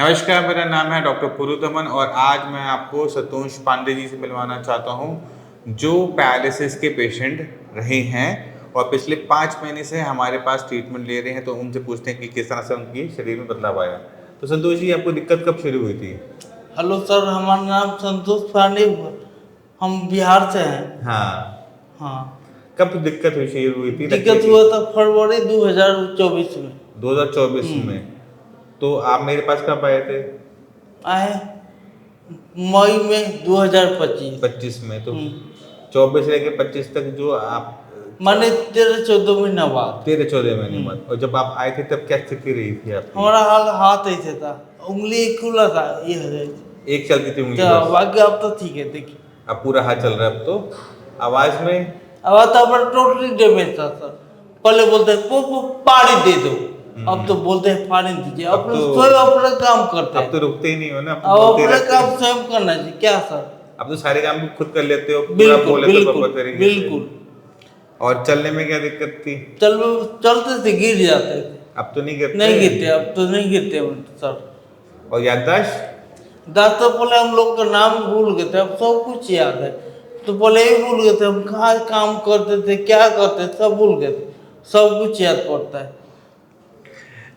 नमस्कार, मेरा नाम है डॉक्टर पुरुतमन और आज मैं आपको सतोष पांडे जी से मिलवाना चाहता हूं, जो पैरालिसिस के पेशेंट रहे हैं और पिछले 5 महीने से हमारे पास ट्रीटमेंट ले रहे हैं। तो उनसे पूछते हैं कि किस तरह से उनकी शरीर में बदलाव आया। तो संतोष जी, आपको दिक्कत कब शुरू हुई थी? हेलो सर, हमारा नाम संतोष पांडे, हम बिहार से हैं। हाँ, हाँ। कब दिक्कत शुरू हुई थी? दिक्कत हुआ था फरवरी 2024 में। 2024 में। तो आप मेरे पास कब आए थे? आए मई में 2025। 25 में। तो 24 से लेकर 25 तक जो आप माने 13-14 महीना बाद। 13-14 महीने बाद। और जब आप आए थे तब क्या स्थिति रही थी आपकी? हमारा हाथ ऐसे था, उंगली खुला था, ये है एक चलती थी उंगली तो बस। बाकी अब तो ठीक है। देखिए अब पूरा हाथ चल रहा है। अब तो आवाज में आवाज तो अब टोटली डैमेज था सर। पहले बोलते पानी दे दो, अब तो बोलते हैं पानी दीजिए। अब तो स्वयं अपना काम करते हैं। अब तो रुकते ही नहीं हो ना, अब अपना काम स्वयं करना चाहिए। क्या सर, अब तो सारे काम खुद कर लेते हो। बिल्कुल बिल्कुल बिल्कुल। और चलने में क्या दिक्कत थी? चलते थे, गिर जाते थे। अब तो नहीं गिरते? नहीं गिरते, अब तो नहीं गिरते सर। और याददाश्त? तो पहले हम लोग का नाम भूल गए थे, अब सब कुछ याद है। तो पहले ही भूल गए थे हम कहाँ काम करते थे, क्या करते थे, सब भूल गए थे। सब कुछ याद पड़ता है।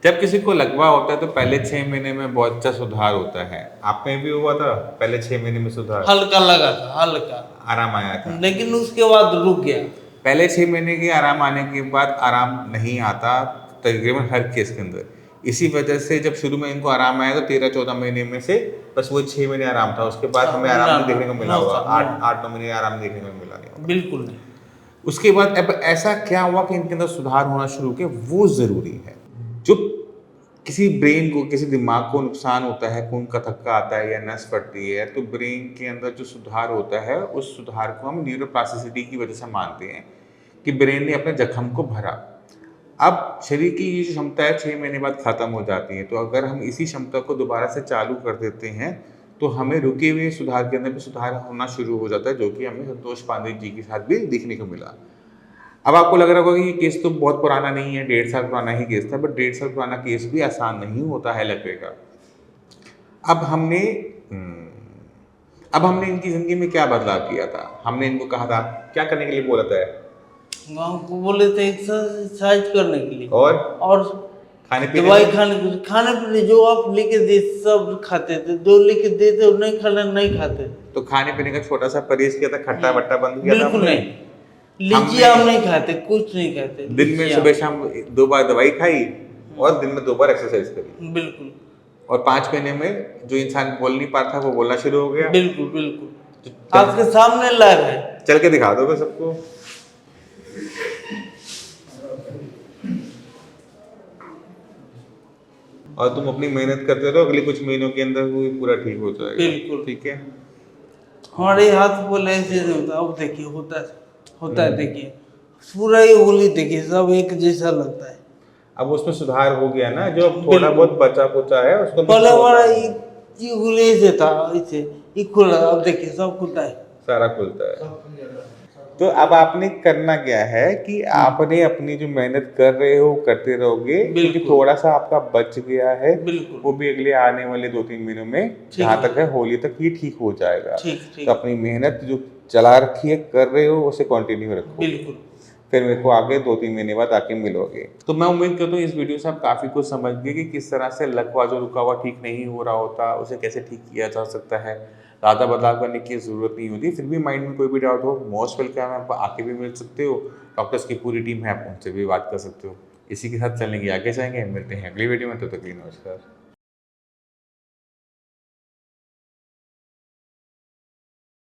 जब किसी को लकवा होता है तो पहले 6 महीने में बहुत अच्छा सुधार होता है। आप में भी हुआ था पहले 6 महीने में सुधार? हल्का लगा था, हल्का आराम आया था, लेकिन उसके बाद रुक गया। पहले 6 महीने के आराम आने के बाद आराम नहीं आता तकरीबन हर केस के अंदर। इसी वजह से जब शुरू में इनको आराम आया तो 13-14 महीने में से बस वो 6 महीने आराम था। उसके बाद हमें आराम नहीं देखने को मिला होगा। 8-9 महीने आराम देखने को मिला नहीं होगा। बिल्कुल नहीं। उसके बाद अब ऐसा क्या हुआ कि इनके अंदर सुधार होना शुरू किया, वो ज़रूरी है। जो किसी ब्रेन को, किसी दिमाग को नुकसान होता है, खून का थक्का आता है या नस फटती है, तो ब्रेन के अंदर जो सुधार होता है उस सुधार को हम न्यूरोप्लास्टिसिटी की वजह से मानते हैं कि ब्रेन ने अपने जख्म को भरा। अब शरीर की ये जो क्षमता है 6 महीने बाद ख़त्म हो जाती है। तो अगर हम इसी क्षमता को दोबारा से चालू कर देते हैं तो हमें रुके हुए सुधार के अंदर भी सुधार होना शुरू हो जाता है, जो कि हमें संतोष पांडे जी के साथ भी देखने को मिला। अब आपको लग रहा होगा कि ये केस तो बहुत पुराना नहीं है, 1.5 साल पुराना ही केस था, बट 1.5 साल पुराना केस भी आसान नहीं होता है लकवे का। अब हमने इनकी ज़िंदगी में क्या बदलाव किया था? हमने इनको कहा था, क्या करने के लिए बोला था? हमको बोले थे एक्सरसाइज करने के लिए और खाने पीने, दवाई खाने पीने जो आप लेके दे सब खाते थे, जो लेके देते नहीं खाना नहीं खाते। तो खाने पीने का छोटा सा परहेज किया था, खट्टा वट्टा बंद किया था? बिल्कुल नहीं, लीची आम नहीं खाते, कुछ नहीं खाते। दिन में सुबह शाम 2 बार दवाई खाई और दिन में 2 बार एक्सरसाइज करी। बिल्कुल। और 5 महीने में जो इंसान बोल नहीं पाता था वो बोलना शुरू हो गया। बिल्कुल बिल्कुल, आपके सामने लाइव है, चल के दिखा दो सबको। और तुम अपनी मेहनत करते रहो, अगले कुछ महीनों के अंदर वो पूरा ठीक हो जाएगा। बिल्कुल ठीक है। हमारे हाथ बोले ऐसे नहीं होता। अब देखिए होता है देखिए पूरा ही उंगली देखिए सब एक जैसा लगता है। अब उसमें सुधार हो गया ना, जो थोड़ा बहुत बचा कुचा है उसको। पहले हमारा ये उंगली ऐसे था, ऐसे ये खुला, अब देखिए सब खुलता है, सारा खुलता है। तो अब आपने करना क्या है कि आपने अपनी जो मेहनत कर रहे हो करते रहोगे, क्योंकि थोड़ा सा आपका बच गया है, वो भी अगले आने वाले 2-3 महीनों में, जहाँ तक है होली तक ये ठीक हो जाएगा। तो अपनी मेहनत जो चला रखी है कर रहे हो उसे कंटिन्यू रखो। बिल्कुल। फिर मेरे को आगे 2-3 महीने बाद आके मिलोगे। तो मैं उम्मीद करता हूँ इस वीडियो से आप काफ़ी कुछ समझ गए कि किस तरह से लकवा जो रुका हुआ ठीक नहीं हो रहा होता उसे कैसे ठीक किया जा सकता है। ज़्यादा बदलाव करने की ज़रूरत नहीं होती। फिर भी माइंड में कोई भी डाउट हो, मोस्ट वेलकम है, आप आके भी मिल सकते हो। डॉक्टर्स की पूरी टीम है, आप उनसे भी बात कर सकते हो। इसी के साथ चलने की आगे जाएंगे, मिलते हैं अगली वीडियो में। तो तक के लिए नमस्कार।